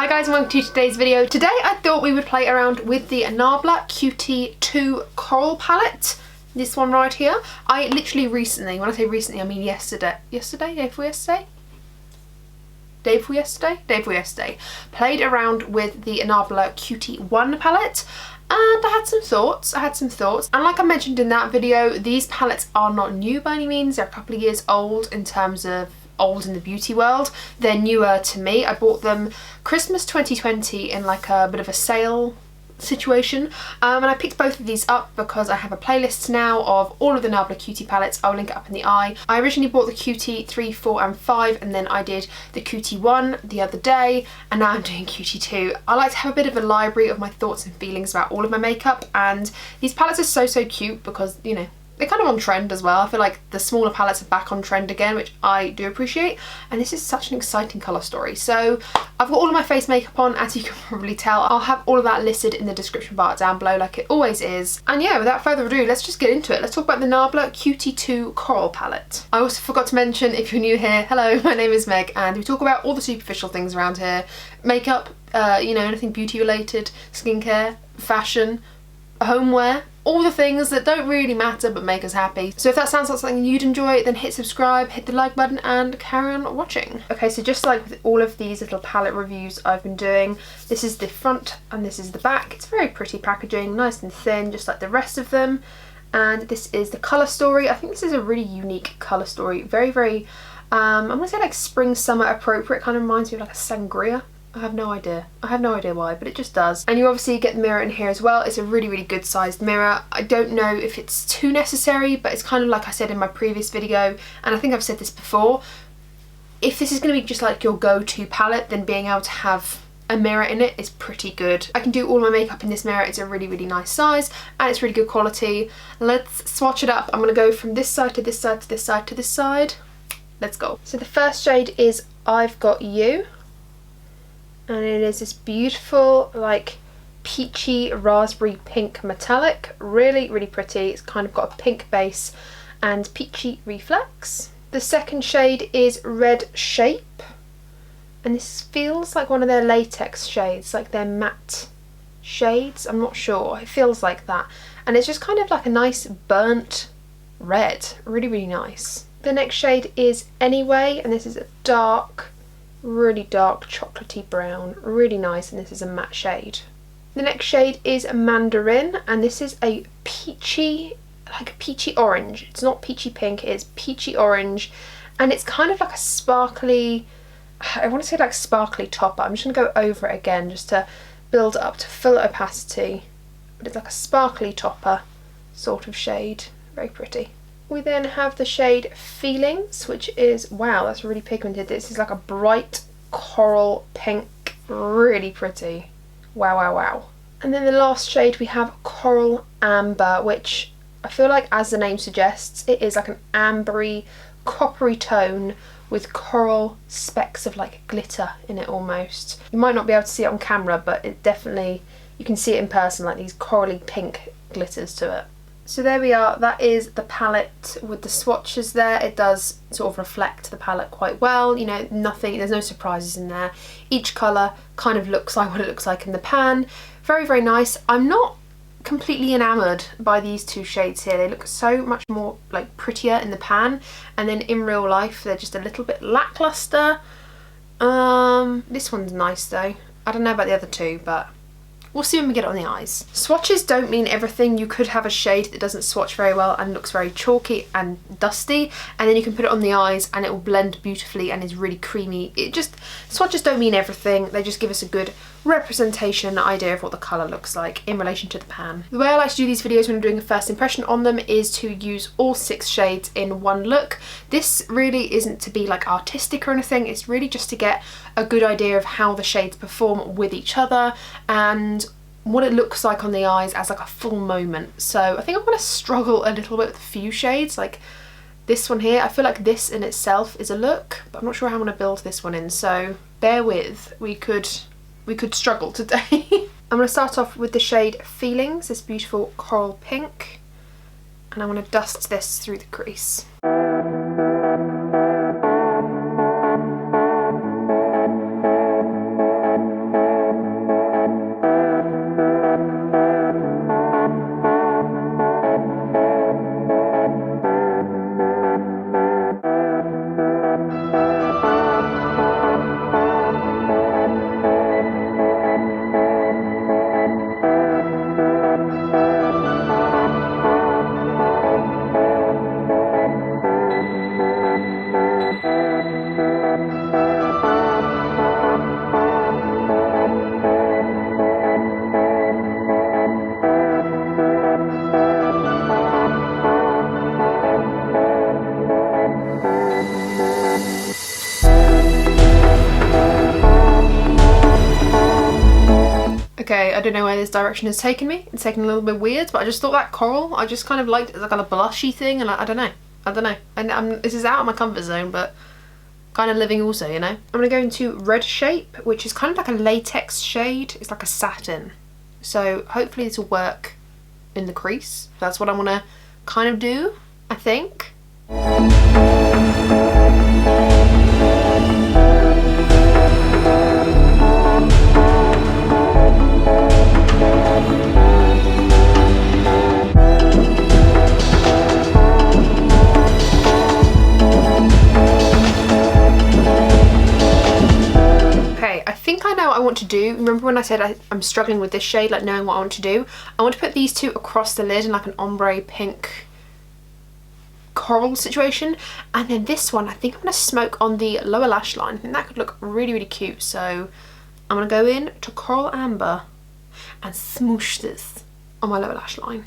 Hi guys and welcome to today's video. Today I thought we would play around with the NABLA Cutie 2 Coral palette. This one right here. I literally recently, when I say recently I mean yesterday, day before yesterday, played around with the NABLA Cutie 1 palette. And I had some thoughts, and like I mentioned in that video, these palettes are not new by any means. They're a couple of years old in terms of old in the beauty world. They're newer to me. I bought them Christmas 2020 in like a bit of a sale situation, and I picked both of these up because I have a playlist now of all of the NABLA Cutie palettes. I'll link it up in the eye. I originally bought the Cutie 3, 4 and 5, and then I did the Cutie 1 the other day, and now I'm doing Cutie 2. I like to have a bit of a library of my thoughts and feelings about all of my makeup, and these palettes are so cute because, you know, they're kind of on trend as well. I feel like the smaller palettes are back on trend again, which I do appreciate, and this is such an exciting colour story. So I've got all of my face makeup on, as you can probably tell. I'll have all of that listed in the description bar down below like it always is. And yeah, without further ado, let's just get into it. Let's talk about the NABLA Cutie 2 Coral palette. I also forgot to mention, if you're new here, hello, my name is Meg, and we talk about all the superficial things around here. Makeup, you know, anything beauty related, skincare, fashion, homeware, all the things that don't really matter but make us happy. So if that sounds like something you'd enjoy, then hit subscribe, hit the like button and carry on watching. Okay, so just like with all of these little palette reviews I've been doing, this is the front and this is the back. It's very pretty packaging, nice and thin, just like the rest of them. And this is the colour story. I think this is a really unique colour story. Very, I'm gonna say like spring, summer appropriate. Kind of reminds me of like a sangria. I have no idea why, but it just does. And you obviously get the mirror in here as well. It's a really good sized mirror. I don't know if it's too necessary, but it's kind of like I said in my previous video, and I think I've said this before, if this is going to be just like your go-to palette, then being able to have a mirror in it is pretty good. I can do all my makeup in this mirror. It's a really nice size and it's really good quality. Let's swatch it up. I'm going to go from this side to this side to this side to this side. Let's go. So the first shade is I've Got You. And it is this beautiful like peachy raspberry pink metallic. Really pretty. It's kind of got a pink base and peachy reflex. The second shade is Red Shape, and this feels like one of their latex shades, like their matte shades. I'm not sure, it feels like that, and it's just kind of like a nice burnt red. Really nice. The next shade is Anyway, and this is a really dark chocolatey brown, really nice, and this is a matte shade. The next shade is Mandarin, and this is a peachy, like a peachy orange. It's not peachy pink, it is peachy orange, and it's kind of like a sparkly, I want to say like sparkly topper. I'm just going to go over it again just to build it up to full opacity, but it's like a sparkly topper sort of shade. Very pretty. We then have the shade Feelings, which is, wow, that's really pigmented. This is like a bright coral pink, really pretty. Wow. And then the last shade we have Coral Amber, which I feel like, as the name suggests, it is like an ambery, coppery tone with coral specks of like glitter in it almost. You might not be able to see it on camera, but it definitely, you can see it in person, like these corally pink glitters to it. So there we are, that is the palette with the swatches there. It does sort of reflect the palette quite well, you know, there's no surprises in there. Each colour kind of looks like what it looks like in the pan. Very nice. I'm not completely enamoured by these two shades here. They look so much more like prettier in the pan, and then in real life they're just a little bit lackluster. This one's nice though. I don't know about the other two, but we'll see when we get it on the eyes. Swatches don't mean everything. You could have a shade that doesn't swatch very well and looks very chalky and dusty, and then you can put it on the eyes and it will blend beautifully and is really creamy. Swatches don't mean everything. They just give us a good representation idea of what the colour looks like in relation to the pan. The way I like to do these videos when I'm doing a first impression on them is to use all 6 shades in one look. This really isn't to be like artistic or anything. It's really just to get a good idea of how the shades perform with each other and what it looks like on the eyes as like a full moment. So I think I'm going to struggle a little bit with a few shades, like this one here. I feel like this in itself is a look, but I'm not sure how I'm going to build this one in, so bear with. We could struggle today. I'm going to start off with the shade Feelings, this beautiful coral pink, and I'm going to dust this through the crease. I don't know where this direction has taken me. It's taken a little bit weird, but I just thought that coral, I just kind of liked it as like a blushy thing, and I don't know. And this is out of my comfort zone, but kind of living also, you know. I'm gonna go into Red Shape, which is kind of like a latex shade. It's like a satin. So hopefully this will work in the crease. That's what I want to kind of do, I think. I want to do, remember when I said I'm struggling with this shade, like knowing what I want to do? I want to put these two across the lid in like an ombre pink coral situation, and then this one I think I'm going to smoke on the lower lash line. I think that could look really, really cute, so I'm going to go in to Coral Amber and smoosh this on my lower lash line.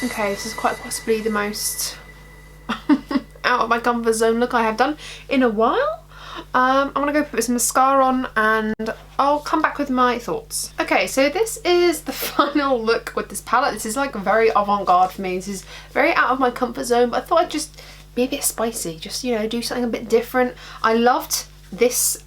Okay, this is quite possibly the most out of my comfort zone look I have done in a while. I'm gonna go put some mascara on and I'll come back with my thoughts. Okay, so this is the final look with this palette. This is like very avant-garde for me. This is very out of my comfort zone, but I thought I'd just be a bit spicy, just, you know, do something a bit different. I loved this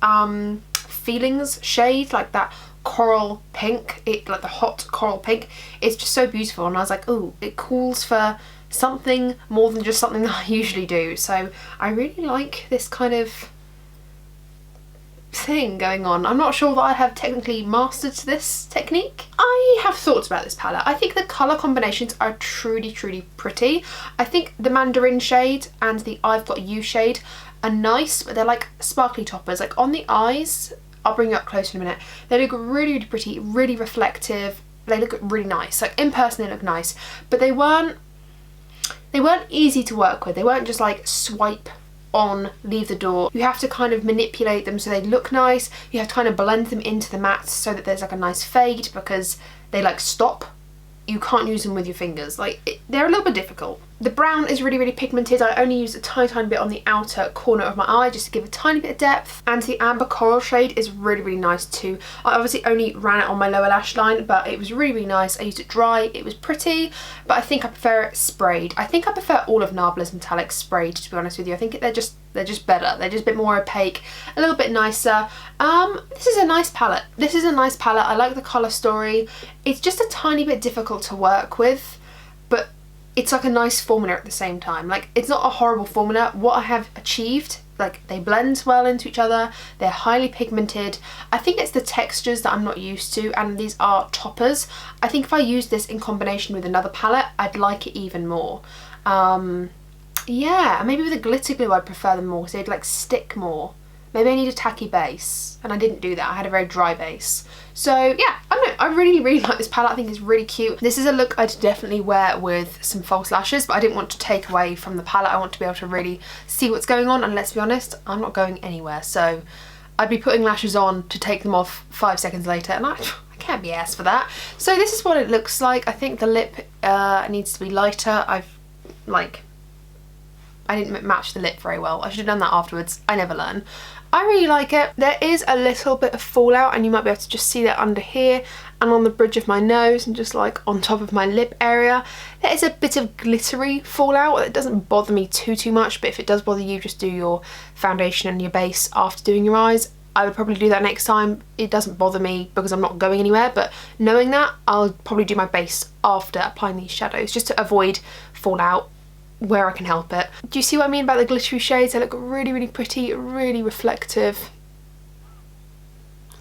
Feelings shade, like that coral pink, like the hot coral pink. It's just so beautiful, and I was like, oh, it calls for something more than just something that I usually do. So I really like this kind of thing going on. I'm not sure that I have technically mastered this technique. I have thoughts about this palette. I think the colour combinations are truly, truly pretty. I think the Mandarin shade and the I've Got You shade are nice, but they're like sparkly toppers. Like on the eyes, I'll bring you up closer in a minute, they look really, really pretty, really reflective. They look really nice. Like in person they look nice, but they weren't easy to work with. They weren't just like swipe on, leave the door. You have to kind of manipulate them so they look nice. You have to kind of blend them into the mattes so that there's like a nice fade, because they like stop. You can't use them with your fingers. Like they're a little bit difficult. The brown is really, really pigmented. I only used a tiny bit on the outer corner of my eye just to give a tiny bit of depth. And the amber coral shade is really, really nice too. I obviously only ran it on my lower lash line, but it was really, really nice. I used it dry. It was pretty, but I think I prefer it sprayed. I think I prefer all of NABLA's metallics sprayed, to be honest with you. I think they're just better. They're just a bit more opaque, a little bit nicer. This is a nice palette. This is a nice palette. I like the colour story. It's just a tiny bit difficult to work with, but it's like a nice formula at the same time. Like it's not a horrible formula. What I have achieved, like they blend well into each other. They're highly pigmented. I think it's the textures that I'm not used to, and these are toppers. I think if I use this in combination with another palette, I'd like it even more. Yeah, maybe with a glitter glue I'd prefer them more, because they'd like stick more. Maybe I need a tacky base, and I didn't do that. I had a very dry base. So yeah, I don't know, I really, really like this palette. I think it's really cute. This is a look I'd definitely wear with some false lashes, but I didn't want to take away from the palette. I want to be able to really see what's going on, and let's be honest, I'm not going anywhere. So I'd be putting lashes on to take them off 5 seconds later, and I can't be asked for that. So this is what it looks like. I think the lip needs to be lighter. I didn't match the lip very well. I should have done that afterwards. I never learn. I really like it. There is a little bit of fallout, and you might be able to just see that under here and on the bridge of my nose and just like on top of my lip area. There is a bit of glittery fallout. It doesn't bother me too much, but if it does bother you, just do your foundation and your base after doing your eyes. I would probably do that next time. It doesn't bother me because I'm not going anywhere, but knowing that, I'll probably do my base after applying these shadows just to avoid fallout where I can help it. Do you see what I mean about the glittery shades? They look really pretty, really reflective.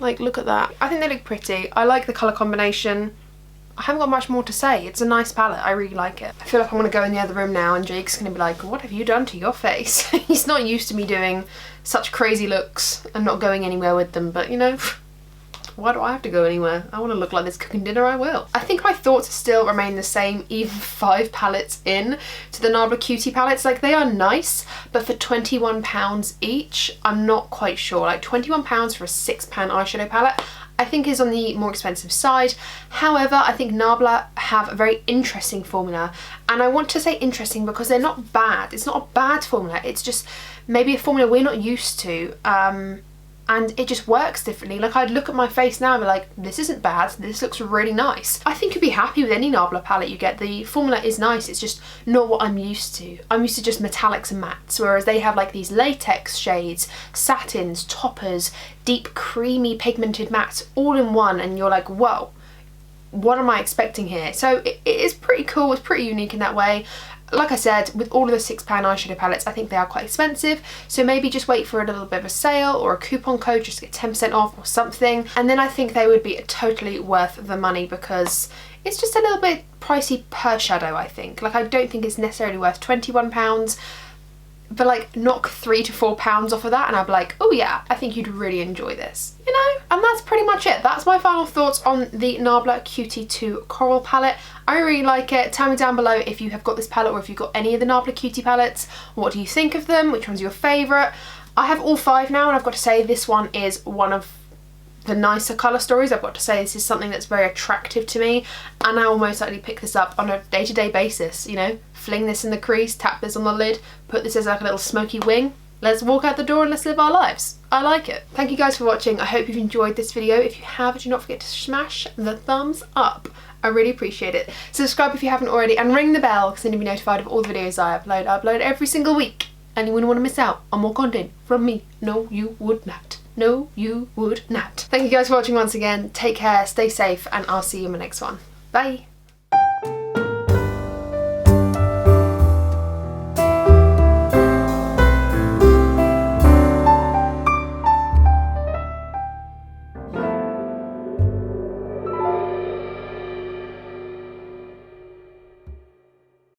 Like, look at that. I think they look pretty. I like the colour combination. I haven't got much more to say. It's a nice palette. I really like it. I feel like I want to go in the other room now and Jake's going to be like, what have you done to your face? He's not used to me doing such crazy looks and not going anywhere with them, but you know, why do I have to go anywhere? I want to look like this cooking dinner, I will. I think my thoughts still remain the same even 5 palettes in to the NABLA Cutie palettes. Like, they are nice, but for £21 each, I'm not quite sure. Like, £21 for a £6 eyeshadow palette, I think is on the more expensive side. However, I think NABLA have a very interesting formula, and I want to say interesting because they're not bad. It's not a bad formula, it's just maybe a formula we're not used to, and it just works differently. Like, I'd look at my face now and be like, this isn't bad, this looks really nice. I think you'd be happy with any NABLA palette you get. The formula is nice, it's just not what I'm used to. I'm used to just metallics and mattes, whereas they have like these latex shades, satins, toppers, deep creamy pigmented mattes all in one, and you're like, whoa, what am I expecting here? So it is pretty cool, it's pretty unique in that way. Like I said, with all of the £6 eyeshadow palettes, I think they are quite expensive, so maybe just wait for a little bit of a sale or a coupon code just to get 10% off or something, and then I think they would be totally worth the money because it's just a little bit pricey per shadow, I think. Like, I don't think it's necessarily worth £21, but like knock £3 to £4 off of that and I'd be like, oh yeah, I think you'd really enjoy this, you know? And that's pretty much it. That's my final thoughts on the NABLA Cutie 2 Coral palette. I really like it. Tell me down below if you have got this palette or if you've got any of the NABLA Cutie palettes. What do you think of them? Which one's your favourite? I have all 5 now, and I've got to say this one is one of the nicer colour stories. I've got to say this is something that's very attractive to me, and I will most likely pick this up on a day-to-day basis, you know? Fling this in the crease, tap this on the lid, put this as like a little smoky wing. Let's walk out the door and let's live our lives. I like it. Thank you guys for watching. I hope you've enjoyed this video. If you have, do not forget to smash the thumbs up. I really appreciate it. Subscribe if you haven't already and ring the bell because then you'll be notified of all the videos I upload. I upload every single week and you wouldn't want to miss out on more content from me. No, you would not. No, you would not. Thank you guys for watching once again. Take care, stay safe, and I'll see you in my next one. Bye.